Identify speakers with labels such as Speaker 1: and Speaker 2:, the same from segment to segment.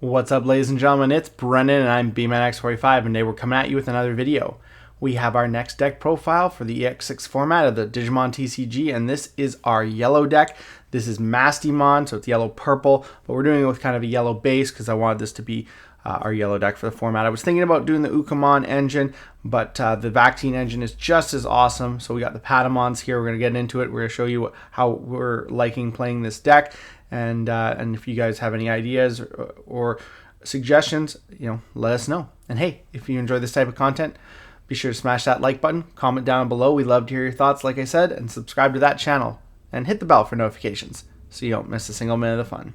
Speaker 1: What's up, ladies and gentlemen? It's Brennan and I'm BManX45, and today we're coming at you with another video. We have our next deck profile for the EX6 format of the Digimon TCG, and this is our yellow deck. This is Mastemon, so it's yellow-purple, but we're doing it with kind of a yellow base because I wanted this to be our yellow deck for the format. I was thinking about doing the Ukamon engine, but the vaccine engine is just as awesome. So we got the Patamons here. We're going to get into it. We're going to show you how we're liking playing this deck. And if you guys have any ideas or suggestions, let us know. And hey, if you enjoy this type of content, be sure to smash that like button, comment down below. We'd love to hear your thoughts, like I said, and subscribe to that channel. And hit the bell for notifications so you don't miss a single minute of fun.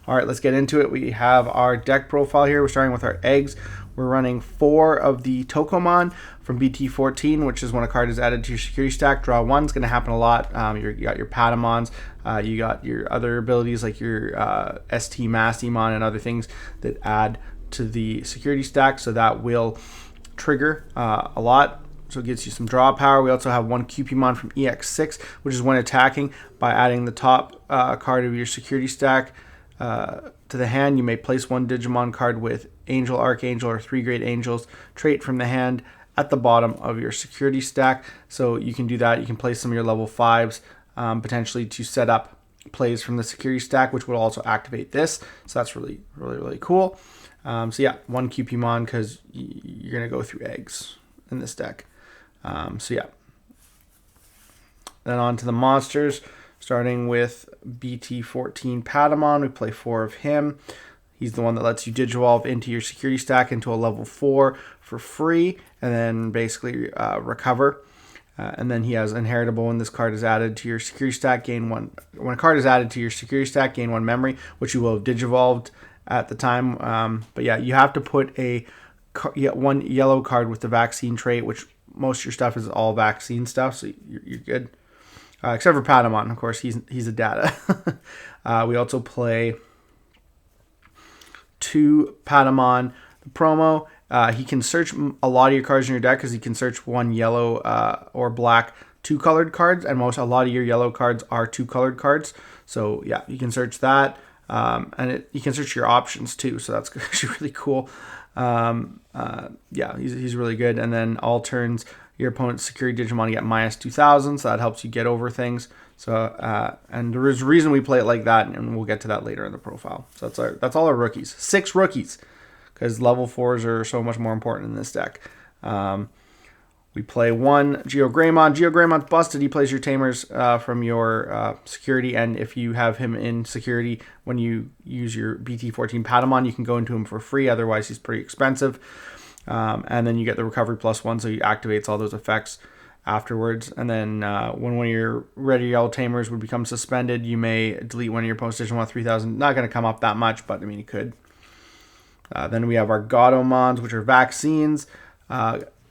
Speaker 1: All right, let's get into it. We have our deck profile here. We're starting with our eggs. We're running 4 of the Tokomon from BT14, which is when a card is added to your security stack. Draw 1 is going to happen a lot. You got your Patamons. You got your other abilities like your ST Mastemon and other things that add to the security stack. So that will trigger a lot. So it gives you some draw power. We also have 1 Cupimon from EX6, which is when attacking by adding the top card of your security stack to the hand. You may place 1 Digimon card with Angel, Archangel, or 3 Great Angels trait from the hand at the bottom of your security stack. So you can do that. You can place some of your level 5s potentially to set up plays from the security stack, which will also activate this. So that's really cool. So yeah, 1 Cupimon because you're going to go through eggs in this deck. So yeah. Then on to the monsters. Starting with BT14 Patamon, we play 4 of him. He's the one that lets you Digivolve into your security stack into a level 4 for free, and then basically recover. And then he has Inheritable. When this card is added to your security stack, gain 1. When a card is added to your security stack, gain 1 memory, which you will have Digivolved at the time. But yeah, you have to put 1 yellow card with the vaccine trait, which most of your stuff is all vaccine stuff, so you're good. Except for Patamon, of course, he's a data. We also play 2 Patamon. The promo, he can search a lot of your cards in your deck because he can search 1 yellow or black 2-colored cards, and a lot of your yellow cards are 2-colored cards. So yeah, you can search that, and you can search your options too. So that's actually really cool. Yeah, he's really good. And then all turns, your opponent's security Digimon get -2000, so that helps you get over things. So and there is a reason we play it like that, and we'll get to that later in the profile. So that's all our rookies. 6 rookies, because level 4s are so much more important in this deck. We play 1 Geogreymon. Geogreymon's busted. He plays your Tamers from your security, and if you have him in security when you use your BT14 Patamon, you can go into him for free. Otherwise, he's pretty expensive. And then you get the recovery +1, so he activates all those effects afterwards. And then when one of your red or yellow Tamers would become suspended, you may delete one of your opponent's Digimon 3000. Not going to come up that much, but I mean, you could. Then we have our Godomons, which are vaccines.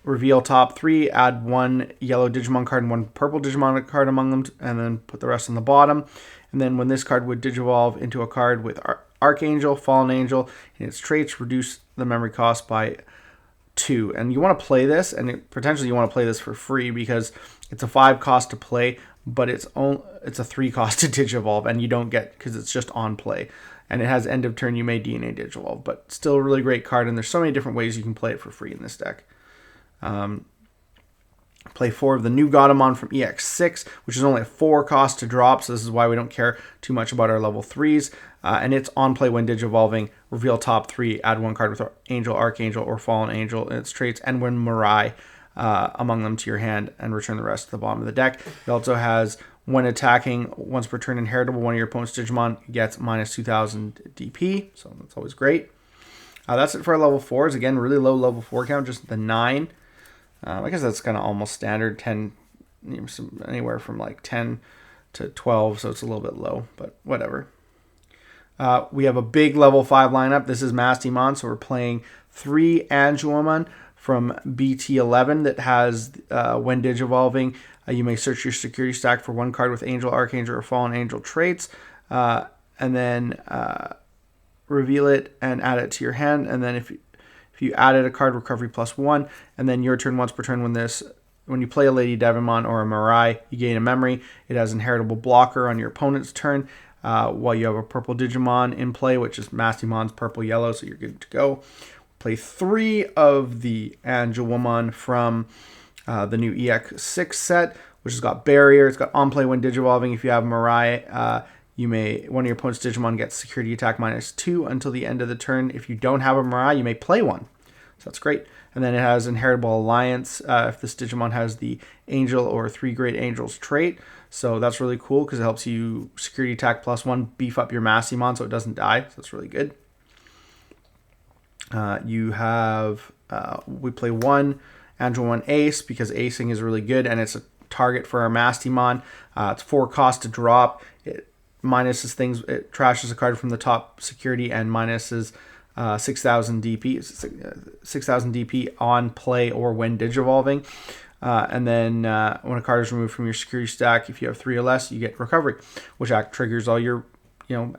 Speaker 1: Reveal top 3, add 1 yellow Digimon card and 1 purple Digimon card among them, and then put the rest on the bottom. And then when this card would Digivolve into a card with Archangel, Fallen Angel, and its traits, reduce the memory cost by 2. And you want to play this, and potentially you want to play this for free because it's a 5 cost to play, but it's a 3 cost to Digivolve, and you don't get, because it's just on play. And it has end of turn, you may DNA Digivolve, but still a really great card, and there's so many different ways you can play it for free in this deck. Play 4 of the new Godomon from EX6, which is only a 4 cost to drop, so this is why we don't care too much about our level 3s. And it's on play when Digivolving. Reveal top 3, add 1 card with Angel, Archangel, or Fallen Angel in its traits, and win Mirai among them to your hand, and return the rest to the bottom of the deck. It also has, when attacking, once per turn Inheritable, one of your opponent's Digimon gets -2000 DP, so that's always great. That's it for our level 4s. Again, really low level 4 count, just the 9. I guess that's kind of almost standard, 10, anywhere from like 10 to 12, so it's a little bit low, but whatever. We have a big level 5 lineup. This is Mastemon, so we're playing 3 Angelomon from BT11 that has, when Digivolving, you may search your security stack for 1 card with Angel, Archangel, or Fallen Angel traits, and then reveal it and add it to your hand, and then if you added a card, recovery +1, and then your turn once per turn when you play a Lady Devimon or a Mirai, you gain a memory. It has Inheritable blocker on your opponent's turn. while you have a purple Digimon in play, which is Mastemon's purple-yellow, so you're good to go. Play 3 of the Angelwoman from the new EX6 set, which has got Barrier. It's got onplay when Digivolving. If you have Mirai, one of your opponent's Digimon gets security attack -2 until the end of the turn. If you don't have a Mirai, you may play one. So that's great. And then it has Inheritable Alliance if this Digimon has the Angel or 3 Great Angels trait. So that's really cool because it helps you security attack +1, beef up your Mastemon so it doesn't die. So that's really good. We play 1 Angelwoman Ace because acing is really good and it's a target for our Mastemon. It's 4 cost to drop. It minuses things. It trashes a card from the top security and minuses 6,000 DP, 6,000 DP on play or when Digivolving. And then when a card is removed from your security stack, if you have 3 or less, you get recovery, which triggers all your,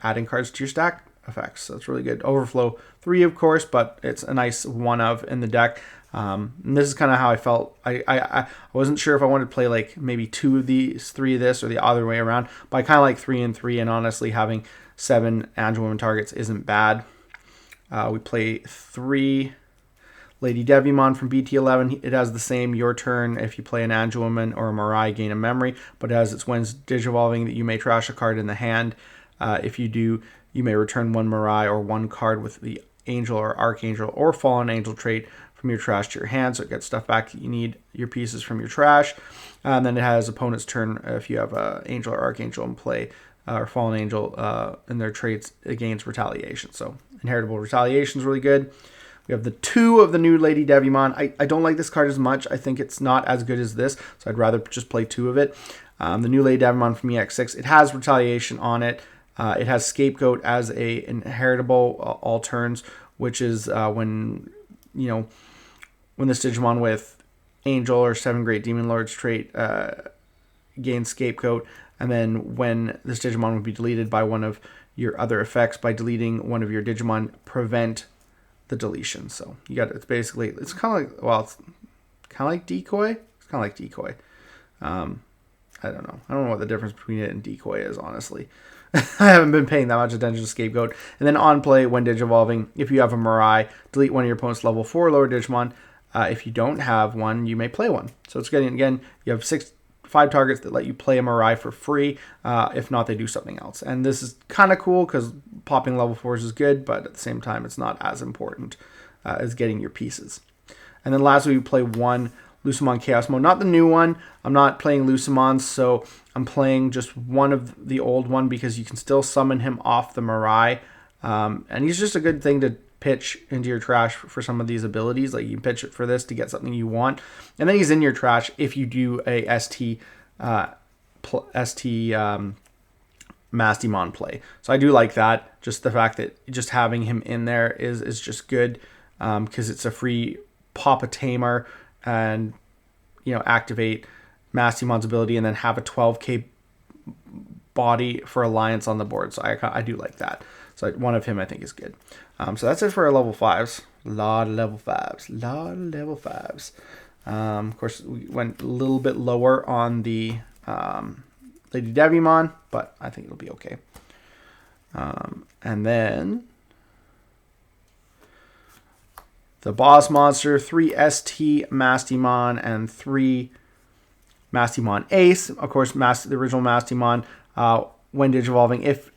Speaker 1: adding cards to your stack effects. So it's really good. Overflow 3, of course, but it's a nice one of in the deck. And this is kind of how I felt. I wasn't sure if I wanted to play like maybe 2 of these, 3 of this, or the other way around. But I kind of like 3 and 3, and honestly, having 7 Angelwoman targets isn't bad. We play 3 Lady Devimon from BT11. It has the same your turn if you play an Angelwoman or a Mirai, gain a memory, but it has its when's Digivolving that you may trash a card in the hand. If you do, you may return 1 Mirai or 1 card with the Angel or Archangel or Fallen Angel trait from your trash to your hand, so it gets stuff back that you need your pieces from your trash. And then it has opponent's turn if you have an Angel or Archangel in play or Fallen Angel in their traits against retaliation. So Inheritable Retaliation is really good. We have the 2 of the new Lady Devimon. I don't like this card as much. I think it's not as good as this, so I'd rather just play 2 of it. The new Lady Devimon from EX6. It has Retaliation on it. It has Scapegoat as a inheritable all turns, which is when this Digimon with Angel or 7 Great Demon Lords trait gains Scapegoat, and then when this Digimon would be deleted by one of your other effects, by deleting one of your Digimon, prevent the deletion. So you got it's kind of like Decoy. It's kind of like Decoy. I don't know what the difference between it and Decoy is, honestly. I haven't been paying that much attention to Scapegoat. And then on play, when Digivolving, if you have a Mirai, delete one of your opponent's level 4 lower Digimon. If you don't have one, you may play one. So it's getting, again, you have 5 targets that let you play a Mirai for free. If not, they do something else. And this is kind of cool because popping level 4s is good, but at the same time, it's not as important as getting your pieces. And then lastly, we play 1 Lucemon Chaos Mode. Not the new one. I'm not playing Lucemon, so I'm playing just one of the old one because you can still summon him off the Mirai. And he's just a good thing to pitch into your trash for some of these abilities. Like you can pitch it for this to get something you want. And then he's in your trash if you do a ST Mastemon play. So I do like that. Just the fact that just having him in there is just good because it's a free pop a Tamer and activate Mastemon's ability and then have a 12k body for Alliance on the board. So I do like that. So one of him I think is good. So that's it for our level 5s. A lot of level 5s. Of course, we went a little bit lower on the Lady Devimon, but I think it'll be okay. And then the boss monster, 3 ST Mastemon and 3 Mastemon Ace. Of course, the original Mastemon, when Digivolving, if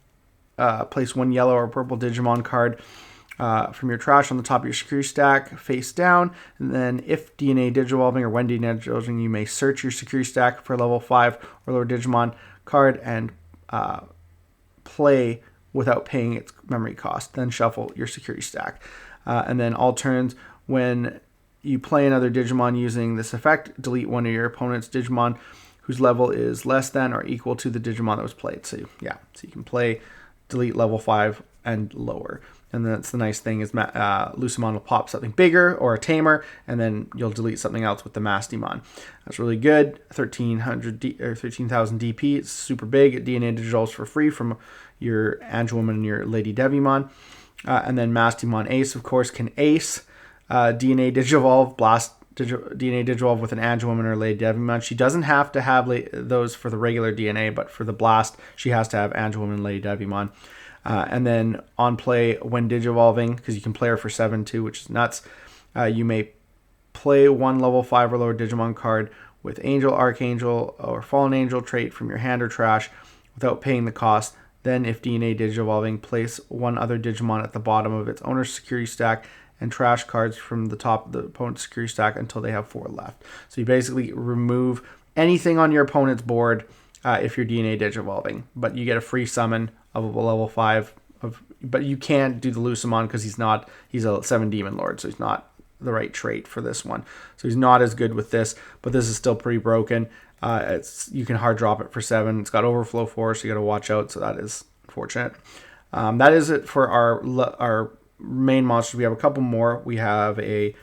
Speaker 1: place 1 yellow or purple Digimon card from your trash on the top of your security stack, face down. And then if DNA Digivolving or when DNA Digivolving, you may search your security stack for level 5 or lower Digimon card and play without paying its memory cost. Then shuffle your security stack. And then all turns, when you play another Digimon using this effect, delete one of your opponent's Digimon whose level is less than or equal to the Digimon that was played. So yeah, so you can play delete level 5 and lower. And that's the nice thing is Lucemon will pop something bigger or a Tamer, and then you'll delete something else with the Mastemon. That's really good. 13,000 DP. It's super big. DNA Digivolves for free from your Angelwoman and your Lady Devimon. And then Mastemon Ace, of course, can Ace DNA Digivolve, blast DNA Digivolve with an Angelwoman or Lady Devimon. She doesn't have to have those for the regular DNA, but for the Blast, she has to have Angelwoman and Lady Devimon. And then on play, when Digivolving, because you can play her for 7 too, which is nuts, you may play one level 5 or lower Digimon card with Angel, Archangel, or Fallen Angel trait from your hand or trash without paying the cost. Then, if DNA Digivolving, place one other Digimon at the bottom of its owner's security stack and trash cards from the top of the opponent's security stack until they have 4 left. So you basically remove anything on your opponent's board if you're DNA Digivolving, but you get a free summon of a level 5. But you can't do the Lucemon because he's a 7 Demon Lord, so he's not the right trait for this one. So he's not as good with this, but this is still pretty broken. You can hard drop it for 7. It's got overflow 4, so you got to watch out. So that is unfortunate. That is it for our main monsters. We have a couple more. We have a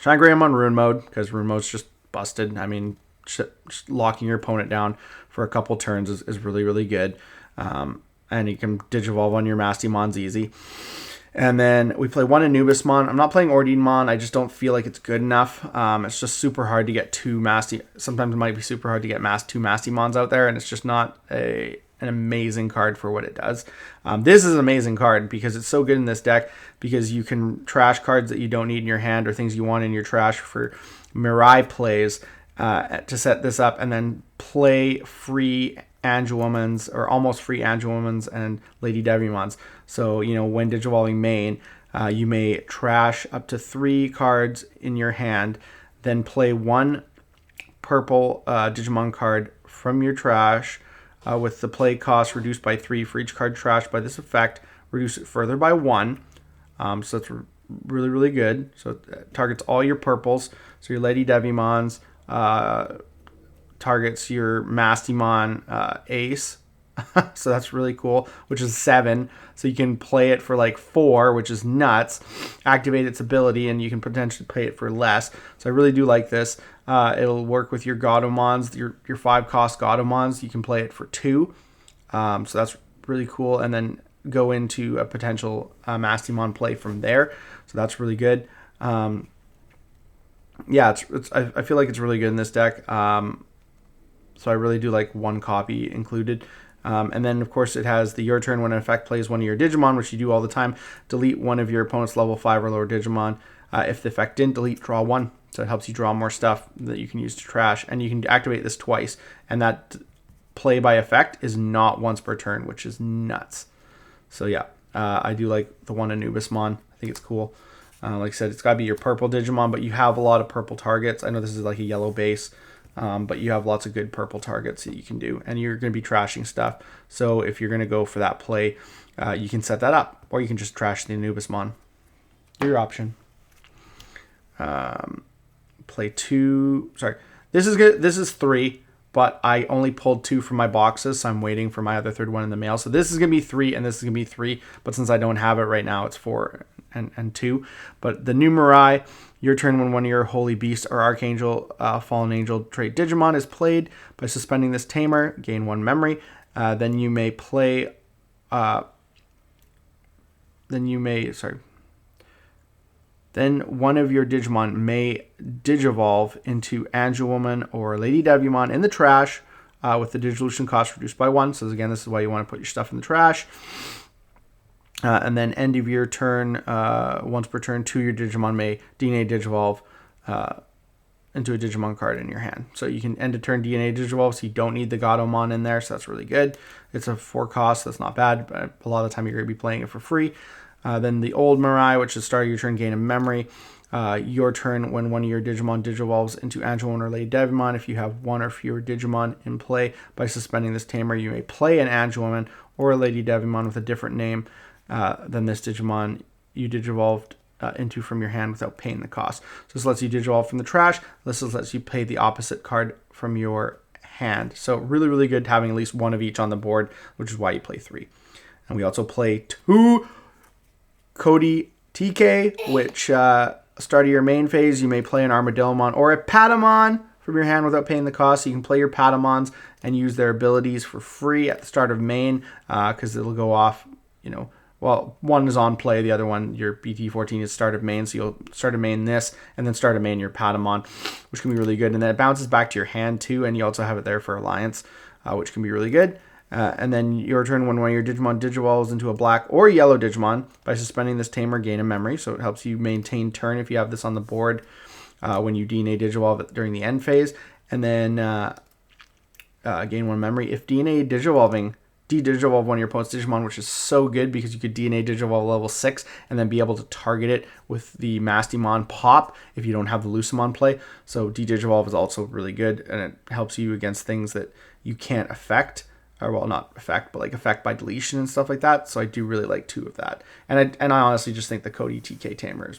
Speaker 1: Shine on Rune Mode, because Rune Mode's just busted. I mean, locking your opponent down for a couple turns is really, really good. And you can Digivolve on your Mastemons easy. And then we play one Anubismon. I'm not playing Ordinmon. I just don't feel like it's good enough. It's just super hard to get sometimes it might be super hard to get 2 Mastemons out there, and it's just not an amazing card for what it does. This is an amazing card because it's so good in this deck, because you can trash cards that you don't need in your hand or things you want in your trash for Mirai plays to set this up, and then play free Angelwomans or almost free Angelwomans and Lady Devimons. So, when Digivolving main, you may trash up to 3 cards in your hand, then play 1 purple Digimon card from your trash with the play cost reduced by 3 for each card trashed by this effect. Reduce it further by 1. So that's really, really good. So it targets all your purples. So your Lady Devimons, targets your Mastemon Ace. So that's really cool, which is 7. So you can play it for like 4, which is nuts. Activate its ability, and you can potentially play it for less. So I really do like this. It'll work with your Godomons, your 5-cost Godomons. You can play it for 2. So that's really cool. And then go into a potential Mastemon play from there. So that's really good. Yeah, I feel like it's really good in this deck. So I really do like 1 copy included. And then, of course, it has the your turn when an effect plays one of your Digimon, which you do all the time. Delete one of your opponent's level 5 or lower Digimon. If the effect didn't delete, draw 1. So it helps you draw more stuff that you can use to trash. And you can activate this twice. And that play by effect is not once per turn, which is nuts. So yeah, I do like the one Anubismon. I think it's cool. Like I said, it's got to be your purple Digimon, but you have a lot of purple targets. I know this is like a yellow base. But you have lots of good purple targets that you can do, and you're going to be trashing stuff. So if you're going to go for that play, you can set that up, or you can just trash the Anubismon. Your option. Play 2. Sorry, this is good. This is 3, but I only pulled 2 from my boxes, so I'm waiting for my other 3rd one in the mail. So this is going to be 3, and this is going to be 3. But since I don't have it right now, it's 4 and 2. But the new Mirai. Your turn when one of your Holy Beast or Archangel, Fallen Angel trait Digimon is played. By suspending this Tamer, gain 1 memory. Then you may play. Then one of your Digimon may Digivolve into Angelwoman or Lady Devimon in the trash with the Digillution cost reduced by 1. So again, this is why you want to put your stuff in the trash. And then end of your turn, once per turn, 2 your Digimon may DNA Digivolve into a Digimon card in your hand. So you can end a turn DNA Digivolve, so you don't need the Godomon in there, so that's really good. It's a 4 cost, that's not bad, but a lot of the time you're going to be playing it for free. Then the old Mirai, which is start of your turn, gain a memory. Your turn when one of your Digimon Digivolves into Angelwoman or Lady Devimon. If you have 1 or fewer Digimon in play, by suspending this Tamer, you may play an Angelwoman or a Lady Devimon with a different name than this Digimon you Digivolved into from your hand without paying the cost. So this lets you Digivolve from the trash. This lets you play the opposite card from your hand. So really, really good having at least 1 of each on the board, which is why you play 3. And we also play 2 Goodie TK, which start of your main phase, you may play an Armadillomon or a Patamon from your hand without paying the cost. So you can play your Patamons and use their abilities for free at the start of main, because it'll go off, well, one is on play, the other one, your BT14, is start of main. So you'll start of main this, and then start of main your Patamon, which can be really good. And then it bounces back to your hand too, and you also have it there for Alliance, which can be really good. And then your turn, when one of your Digimon digivolves into a black or yellow Digimon, by suspending this Tamer, gain a memory. So it helps you maintain turn if you have this on the board when you DNA Digivolve during the end phase. And then gain one memory. If DNA Digivolving, de-Digivolve one of your opponent's Digimon, which is so good because you could DNA Digivolve level 6 and then be able to target it with the Mastemon pop if you don't have the Lucemon play. So de-Digivolve is also really good, and it helps you against things that you can't affect, or well, not affect, but like affect by deletion and stuff like that. So I do really like 2 of that, and I honestly just think the Cody TK Tamer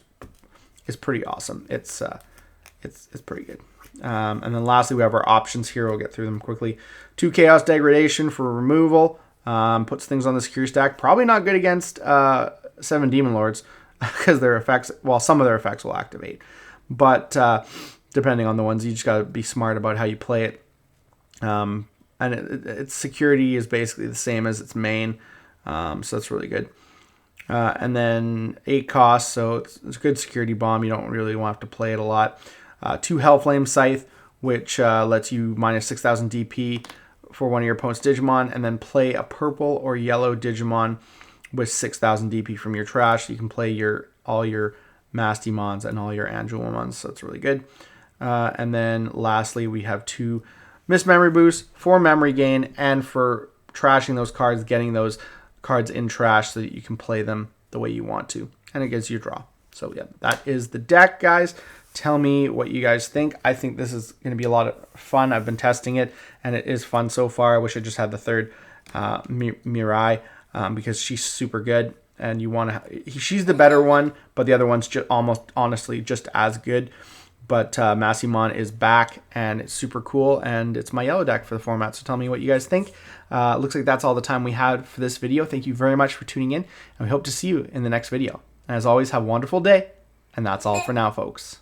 Speaker 1: is pretty awesome. It's pretty good. And then lastly, we have our options here. We'll get through them quickly. 2 Chaos Degradation for removal. Puts things on the secure stack. Probably not good against 7 Demon Lords because their effects, well, some of their effects will activate. But depending on the ones, you just got to be smart about how you play it. And its security is basically the same as its main. So that's really good. And then 8 costs, so it's a good security bomb. You don't really want to have to play it a lot. 2 Hellflame Scythe, which lets you minus 6,000 DP for one of your opponent's Digimon, and then play a purple or yellow Digimon with 6,000 DP from your trash. So you can play all your Mastemons and all your Angelomons, so it's really good. And then lastly, we have 2 Missed Memory Boosts for memory gain and for trashing those cards, getting those cards in trash so that you can play them the way you want to, and it gives you a draw. So yeah, that is the deck, guys. Tell me what you guys think. I think this is going to be a lot of fun. I've been testing it, and it is fun so far. I wish I just had the third Mirai because she's super good, and you want to. She's the better one, but the other one's just almost honestly just as good. But Mastemon is back, and it's super cool, and it's my yellow deck for the format. So tell me what you guys think. Looks like that's all the time we had for this video. Thank you very much for tuning in, and we hope to see you in the next video. And as always, have a wonderful day, and that's all for now, folks.